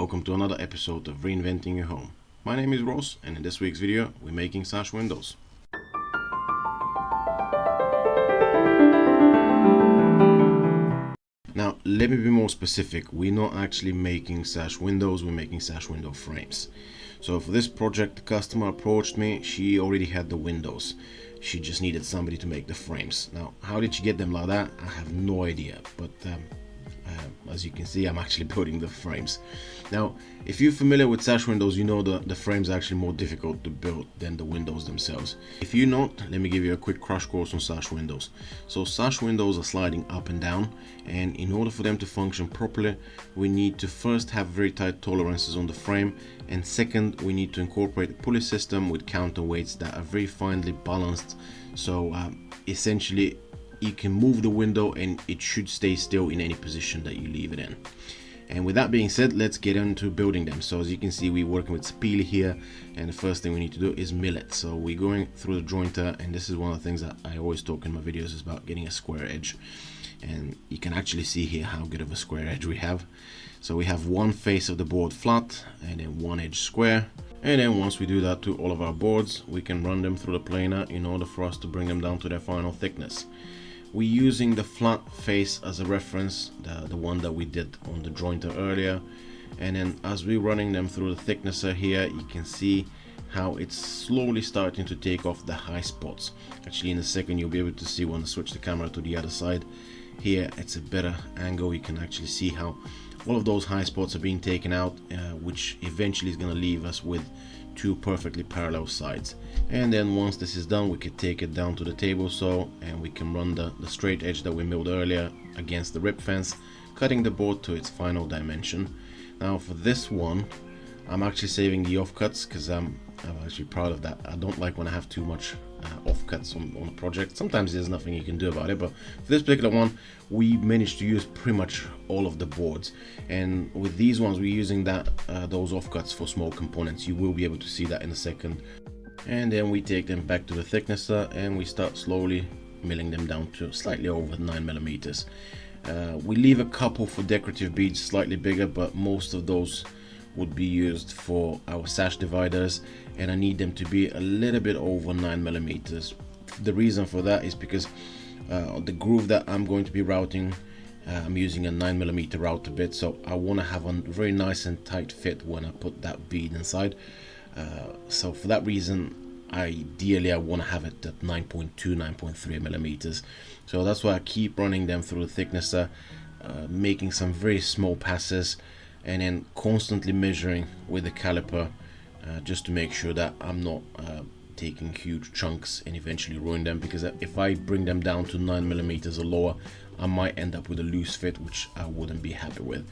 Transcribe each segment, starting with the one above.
welcome to another episode of Reinventing Your Home. My name is Ross, and in this week's video we're making sash windows. Now let me be more specific, we're not actually making sash windows, we're making sash window frames. So for this project the customer approached me, she already had the windows, she just needed somebody to make the frames. Now how did she get them like that? I have no idea, but as you can see, I'm actually building the frames. Now, if you're familiar with sash windows, you know the frames are actually more difficult to build than the windows themselves. If you're not, let me give you a quick crash course on sash windows. So sash windows are sliding up and down, and in order for them to function properly, we need to first have very tight tolerances on the frame, and second, we need to incorporate a pulley system with counterweights that are very finely balanced. So essentially, you can move the window and it should stay still in any position that you leave it in. And with that being said, let's get into building them. So as you can see, we're working with sapele here, and the first thing we need to do is mill it. So we're going through the jointer, and this is one of the things that I always talk in my videos is about getting a square edge. And you can actually see here how good of a square edge we have. So we have one face of the board flat and then one edge square. And then once we do that to all of our boards, we can run them through the planer in order for us to bring them down to their final thickness. We're using the flat face as a reference, the one that we did on the jointer earlier, and then as we're running them through the thicknesser here, you can see how it's slowly starting to take off the high spots. Actually, in a second you'll be able to see when I switch the camera to the other side. Here it's a better angle, you can actually see how all of those high spots are being taken out, which eventually is going to leave us with two perfectly parallel sides. And then once this is done, we can take it down to the table saw and we can run the straight edge that we milled earlier against the rip fence, cutting the board to its final dimension. Now for this one, I'm actually saving the offcuts because I'm actually proud of that. I don't like when I have too much offcuts on a project. Sometimes there's nothing you can do about it, but for this particular one we managed to use pretty much all of the boards, and with these ones we're using those offcuts for small components. You will be able to see that in a second. And then we take them back to the thicknesser and we start slowly milling them down to slightly over 9mm. We leave a couple for decorative beads slightly bigger, but most of those would be used for our sash dividers, and I need them to be a little bit over 9mm. The reason for that is because the groove that I'm going to be routing, I'm using a 9mm router bit, so I want to have a very nice and tight fit when I put that bead inside. So for that reason, ideally I want to have it at 9.2, 9.3mm. So that's why I keep running them through the thicknesser, making some very small passes, and then constantly measuring with the caliper, just to make sure that I'm not taking huge chunks and eventually ruin them, because if I bring them down to 9mm or lower, I might end up with a loose fit, which I wouldn't be happy with.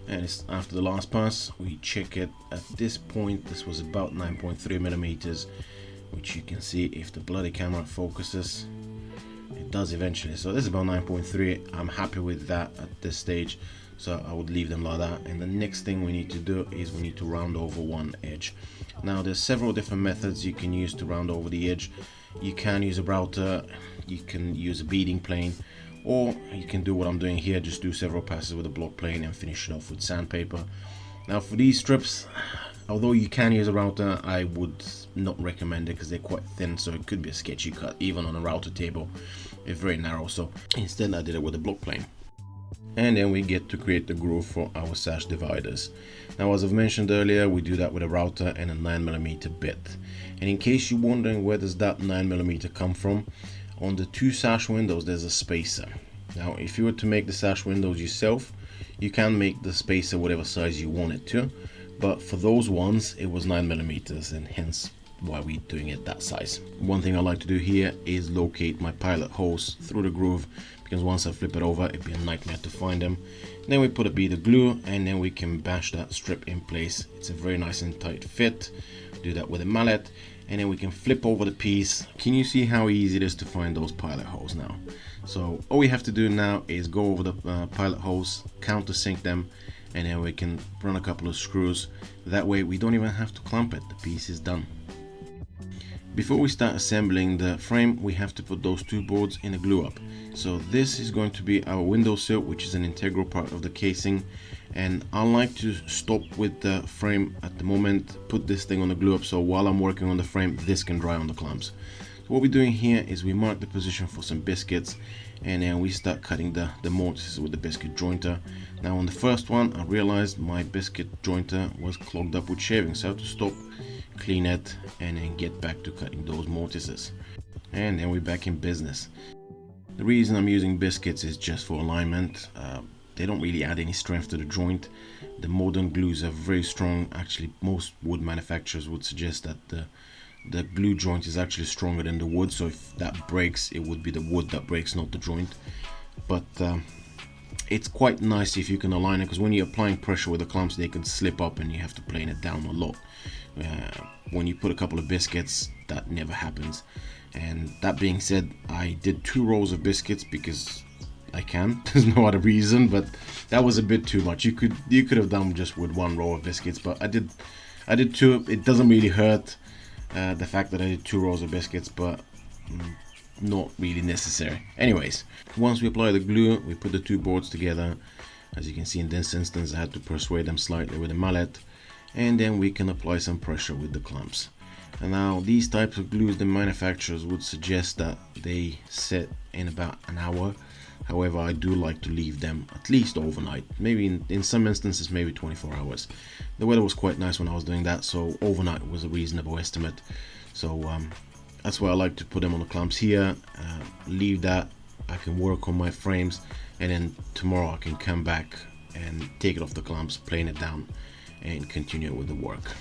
And after the last pass, we check it. At this point this was about 9.3mm, which you can see if the bloody camera focuses. It does eventually. So this is about 9.3. I'm happy with that at this stage, so I would leave them like that. And the next thing we need to do is we need to round over one edge. Now there's several different methods you can use to round over the edge. You can use a router, you can use a beading plane, or you can do what I'm doing here, just do several passes with a block plane and finish it off with sandpaper. Now for these strips, although you can use a router, I would not recommend it because they're quite thin, so it could be a sketchy cut even on a router table. It's very narrow, so instead I did it with a block plane. And then we get to create the groove for our sash dividers. Now as I've mentioned earlier, we do that with a router and a 9mm bit. And in case you're wondering where does that 9mm come from, on the two sash windows there's a spacer. Now if you were to make the sash windows yourself, you can make the spacer whatever size you want it to, but for those ones it was 9mm, and hence why we're doing it that size. One thing I like to do here is locate my pilot holes through the groove, because once I flip it over it'd be a nightmare to find them. Then we put a bead of glue and then we can bash that strip in place. It's a very nice and tight fit. Do that with a mallet, and then we can flip over the piece. Can you see how easy it is to find those pilot holes now? So all we have to do now is go over the pilot holes, countersink them, and then we can run a couple of screws. That way we don't even have to clamp it, the piece is done. Before we start assembling the frame, we have to put those two boards in a glue up. So this is going to be our windowsill, which is an integral part of the casing, and I like to stop with the frame at the moment, put this thing on the glue up, so while I'm working on the frame, this can dry on the clamps. So what we're doing here is we mark the position for some biscuits, and then we start cutting the mortises with the biscuit jointer. Now on the first one, I realized my biscuit jointer was clogged up with shavings, so I have to stop, clean it, and then get back to cutting those mortises. And then we're back in business. The reason I'm using biscuits is just for alignment. They don't really add any strength to the joint. The modern glues are very strong. Actually, most wood manufacturers would suggest that the glue joint is actually stronger than the wood, so if that breaks, it would be the wood that breaks, not the joint. But it's quite nice if you can align it, because when you're applying pressure with the clamps, they can slip up and you have to plane it down a lot. When you put a couple of biscuits, that never happens. And that being said, I did 2 rows of biscuits because I can. There's no other reason, but that was a bit too much. You could have done just with 1 row of biscuits, but I did 2. It doesn't really hurt, the fact that I did 2 rows of biscuits, but not really necessary. Anyways, once we apply the glue, we put the 2 boards together. As you can see in this instance, I had to persuade them slightly with a mallet, and then we can apply some pressure with the clamps. And now these types of glues, the manufacturers would suggest that they set in about an hour. However, I do like to leave them at least overnight, maybe in some instances maybe 24 hours. The weather was quite nice when I was doing that, so overnight was a reasonable estimate. So that's why I like to put them on the clamps here, leave that. I can work on my frames, and then tomorrow I can come back and take it off the clamps, plane it down, and continue with the work.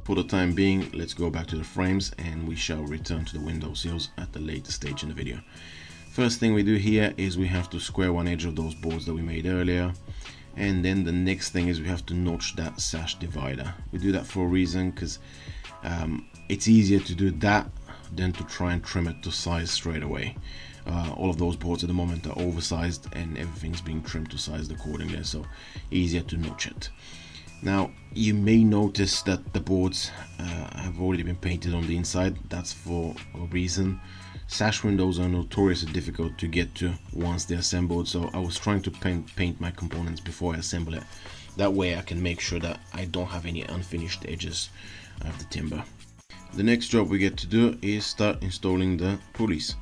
For the time being, let's go back to the frames, and we shall return to the window sills at the later stage in the video. First thing we do here is we have to square one edge of those boards that we made earlier, and then the next thing is we have to notch that sash divider. We do that for a reason, because it's easier to do that than to try and trim it to size straight away. All of those boards at the moment are oversized and everything's being trimmed to size accordingly, so easier to notch it. Now you may notice that the boards have already been painted on the inside. That's for a reason. Sash windows are notoriously difficult to get to once they're assembled, so I was trying to paint my components before I assemble it. That way I can make sure that I don't have any unfinished edges of the timber. The next job we get to do is start installing the pulleys.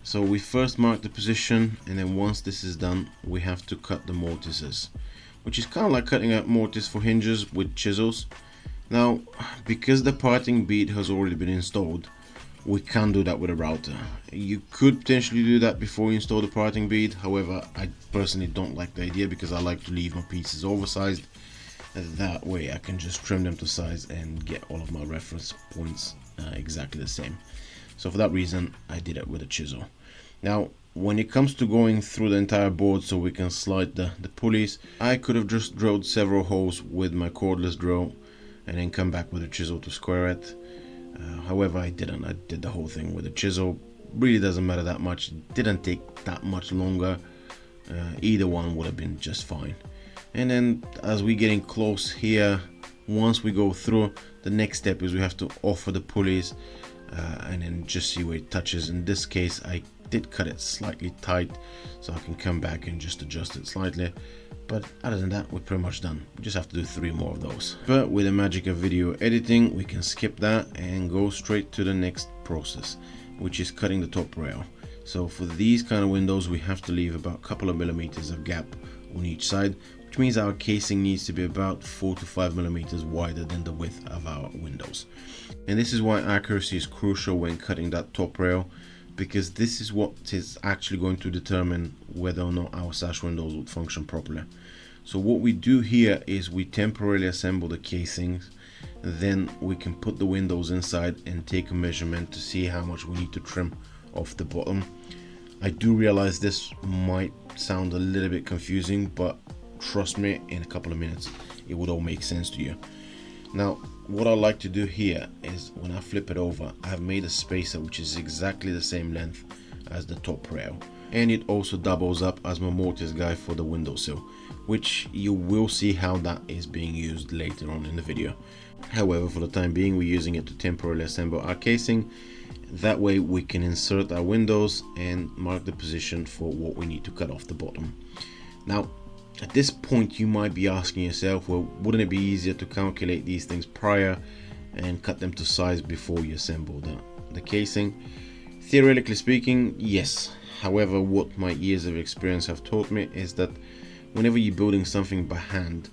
So we first mark the position, and then once this is done, we have to cut the mortises, which is kind of like cutting out mortise for hinges with chisels. Now, because the parting bead has already been installed, we can't do that with a router. You could potentially do that before you install the parting bead. However, I personally don't like the idea, because I like to leave my pieces oversized. That way I can just trim them to size and get all of my reference points exactly the same. So for that reason, I did it with a chisel. Now, when it comes to going through the entire board so we can slide the pulleys, I could have just drilled several holes with my cordless drill and then come back with a chisel to square it. However, I didn't. I did the whole thing with a chisel. Really doesn't matter that much. It didn't take that much longer. Either one would have been just fine. And then as we're getting close here, once we go through, the next step is we have to offer the pulleys and then just see where it touches. In this case, I did cut it slightly tight, so I can come back and just adjust it slightly. But other than that, we're pretty much done. We just have to do 3 more of those. But with the magic of video editing, we can skip that and go straight to the next process, which is cutting the top rail. So for these kind of windows, we have to leave about a couple of millimeters of gap on each side, which means our casing needs to be about 4 to 5 millimeters wider than the width of our windows. And this is why accuracy is crucial when cutting that top rail, because this is what is actually going to determine whether or not our sash windows would function properly. So what we do here is we temporarily assemble the casings, then we can put the windows inside and take a measurement to see how much we need to trim off the bottom. I do realize this might sound a little bit confusing, but trust me, in a couple of minutes it would all make sense to you. Now, what I like to do here is when I flip it over, I've made a spacer which is exactly the same length as the top rail, and it also doubles up as my mortise guide for the windowsill, which you will see how that is being used later on in the video. However, for the time being, we're using it to temporarily assemble our casing. That way we can insert our windows and mark the position for what we need to cut off the bottom. Now, at this point you might be asking yourself, well, wouldn't it be easier to calculate these things prior and cut them to size before you assemble the casing? Theoretically speaking, yes. However, what my years of experience have taught me is that whenever you're building something by hand,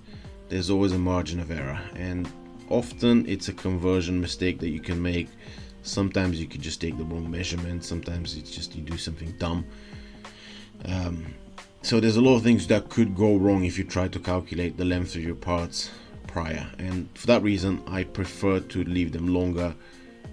there's always a margin of error, and often it's a conversion mistake that you can make. Sometimes you could just take the wrong measurement, sometimes it's just you do something dumb. So there's a lot of things that could go wrong if you try to calculate the length of your parts prior, and for that reason I prefer to leave them longer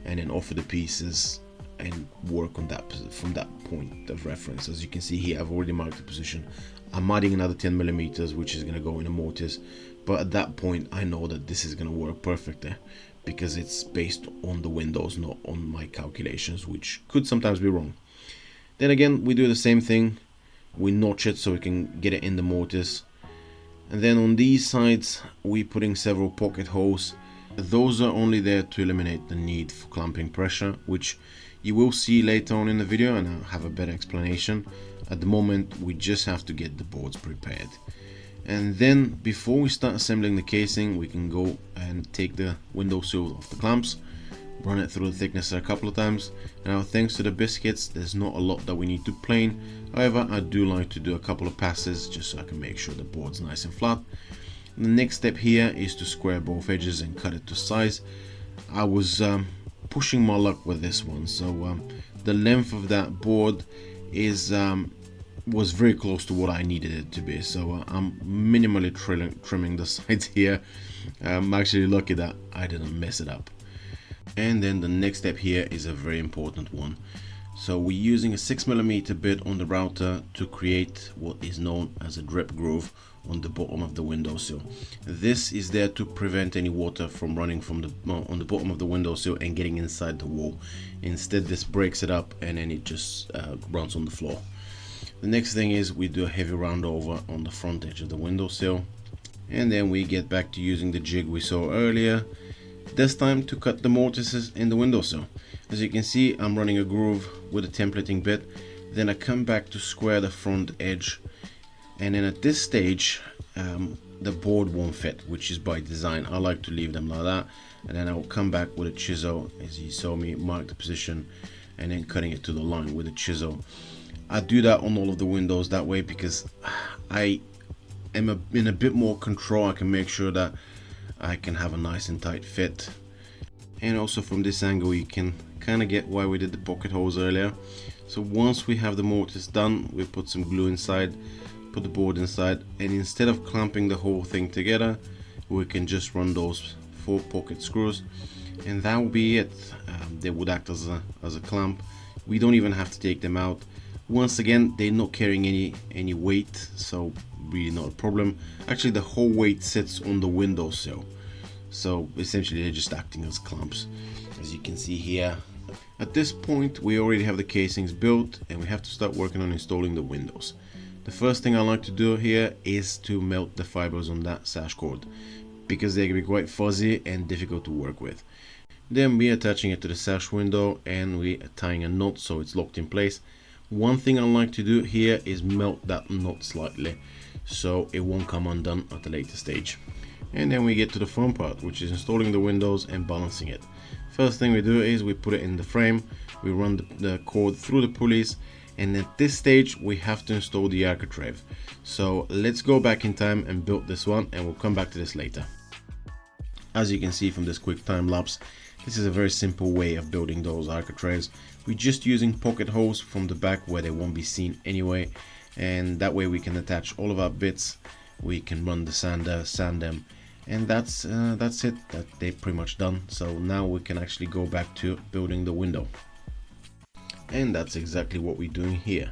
and then offer the pieces and work on that from that point of reference. As you can see here, I've already marked the position. I'm adding another 10 millimeters, which is going to go in a mortise, but at that point I know that this is going to work perfectly because it's based on the windows, not on my calculations, which could sometimes be wrong. Then again, we do the same thing. We notch it so we can get it in the mortise. And then on these sides, we're putting several pocket holes. Those are only there to eliminate the need for clamping pressure, which you will see later on in the video, and I'll have a better explanation. At the moment, we just have to get the boards prepared. And then before we start assembling the casing, we can go and take the window sill off the clamps, run it through the thicknesser a couple of times. Now, thanks to the biscuits, there's not a lot that we need to plane. However, I do like to do a couple of passes just so I can make sure the board's nice and flat. The next step here is to square both edges and cut it to size. I was pushing my luck with this one, so the length of that board was very close to what I needed it to be, so I'm minimally trimming the sides here. I'm actually lucky that I didn't mess it up. And then the next step here is a very important one. So we're using a 6mm bit on the router to create what is known as a drip groove on the bottom of the windowsill. This is there to prevent any water from running from on the bottom of the windowsill and getting inside the wall. Instead, this breaks it up and then it just runs on the floor. The next thing is we do a heavy round over on the front edge of the windowsill, and then we get back to using the jig we saw earlier, this time to cut the mortises in the windowsill. As you can see, I'm running a groove with a templating bit, then I come back to square the front edge, and then at this stage the board won't fit, which is by design. I like to leave them like that, and then I'll come back with a chisel, as you saw me mark the position, and then cutting it to the line with a chisel. I do that on all of the windows that way because I am in a bit more control. I can make sure that I can have a nice and tight fit. And also from this angle you can kind of get why we did the pocket holes earlier. So once we have the mortise done, we put some glue inside, put the board inside, and instead of clamping the whole thing together, we can just run those 4 pocket screws, and that will be it. They would act as a clamp. We don't even have to take them out. Once again, they're not carrying any weight, so really not a problem. Actually, the whole weight sits on the windowsill, so essentially they're just acting as clamps, as you can see here. At this point, we already have the casings built and we have to start working on installing the windows. The first thing I like to do here is to melt the fibers on that sash cord, because they can be quite fuzzy and difficult to work with. Then we're attaching it to the sash window and we're tying a knot so it's locked in place. One thing I like to do here is melt that knot slightly so it won't come undone at a later stage. And then we get to the fun part, which is installing the windows and balancing it. First thing we do is we put it in the frame, we run the cord through the pulleys, and at this stage we have to install the architrave. So let's go back in time and build this one, and we'll come back to this later. As you can see from this quick time lapse, this is a very simple way of building those architraves. We're just using pocket holes from the back where they won't be seen anyway, and that way we can attach all of our bits. We can run the sander, sand them, and that's it. They're pretty much done. So now we can actually go back to building the window, and that's exactly what we're doing here.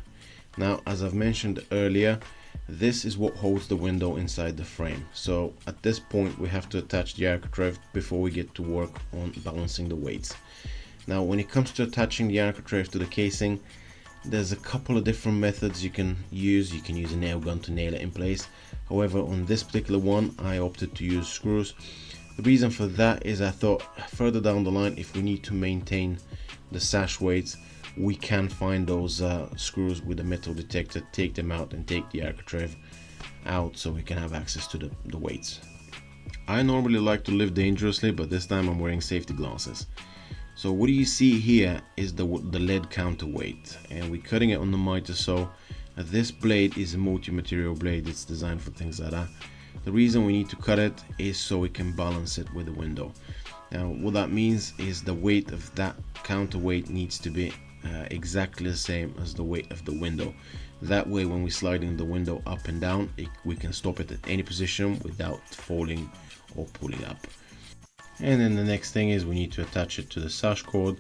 Now, as I've mentioned earlier, this is what holds the window inside the frame. So at this point we have to attach the architrave before we get to work on balancing the weights. Now, when it comes to attaching the architrave to the casing, there's a couple of different methods you can use. You can use a nail gun to nail it in place. However, on this particular one I opted to use screws. The reason for that is I thought further down the line, if we need to maintain the sash weights, we can find those screws with a metal detector, take them out and take the architrave out so we can have access to the weights. I normally like to live dangerously, but this time I'm wearing safety glasses. So what you see here is the lead counterweight, and we're cutting it on the miter saw. This blade is a multi-material blade. It's designed for things like that. The reason we need to cut it is so we can balance it with the window. Now what that means is the weight of that counterweight needs to be exactly the same as the weight of the window. That way when we're sliding the window up and down, we can stop it at any position without falling or pulling up. And then the next thing is we need to attach it to the sash cord.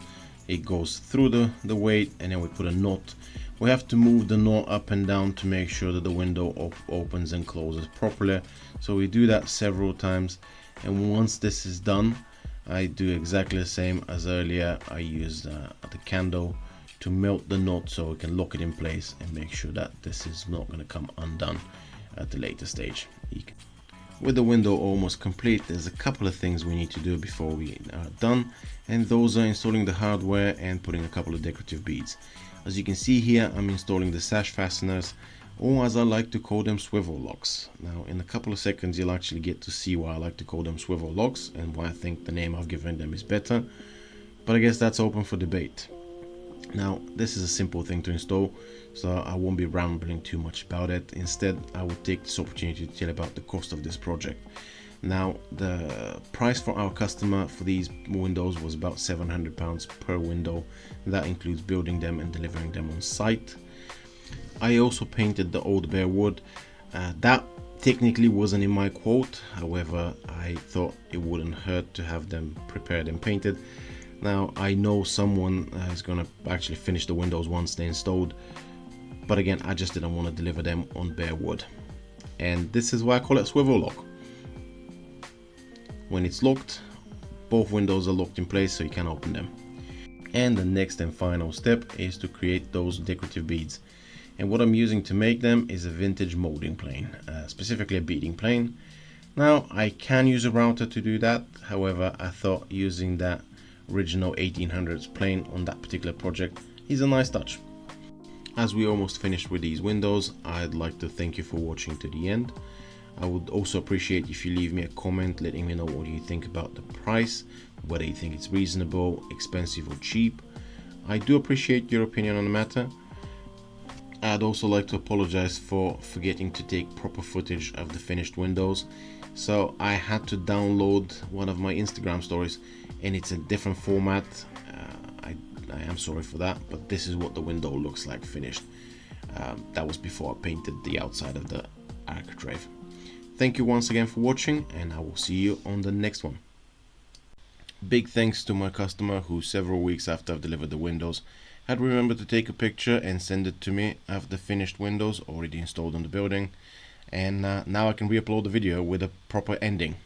It goes through the weight, and then we put a knot. We have to move the knot up and down to make sure that the window opens and closes properly. So we do that several times, and once this is done, I do exactly the same as earlier. I use the candle to melt the knot so we can lock it in place and make sure that this is not going to come undone at the later stage. With the window almost complete, there's a couple of things we need to do before we are done, and those are installing the hardware and putting a couple of decorative beads. As you can see here, I'm installing the sash fasteners, or as I like to call them, swivel locks. Now in a couple of seconds you'll actually get to see why I like to call them swivel locks and why I think the name I've given them is better, but I guess that's open for debate. Now this is a simple thing to install, so I won't be rambling too much about it. Instead, I will take this opportunity to tell about the cost of this project. Now the price for our customer for these windows was about £700 per window. That includes building them and delivering them on site. I also painted the old bare wood. That technically wasn't in my quote, however I thought it wouldn't hurt to have them prepared and painted. Now I know someone is going to actually finish the windows once they're installed, but again I just didn't want to deliver them on bare wood, and this is why I call it swivel lock. When it's locked, both windows are locked in place so you can open them. And the next and final step is to create those decorative beads, and what I'm using to make them is a vintage molding plane, specifically a beading plane. Now I can use a router to do that, however I thought using that original 1800s plane on that particular project is a nice touch. As we almost finished with these windows, I'd like to thank you for watching to the end. I would also appreciate if you leave me a comment letting me know what you think about the price, whether you think it's reasonable, expensive or cheap. I do appreciate your opinion on the matter. I'd also like to apologize for forgetting to take proper footage of the finished windows. So I had to download one of my Instagram stories and it's a different format. I am sorry for that, but this is what the window looks like finished. That was before I painted the outside of the architrave. Thank you once again for watching, and I will see you on the next one. Big thanks to my customer who several weeks after I've delivered the windows had remembered to take a picture and send it to me of the finished windows already installed on the building, and now I can re-upload the video with a proper ending.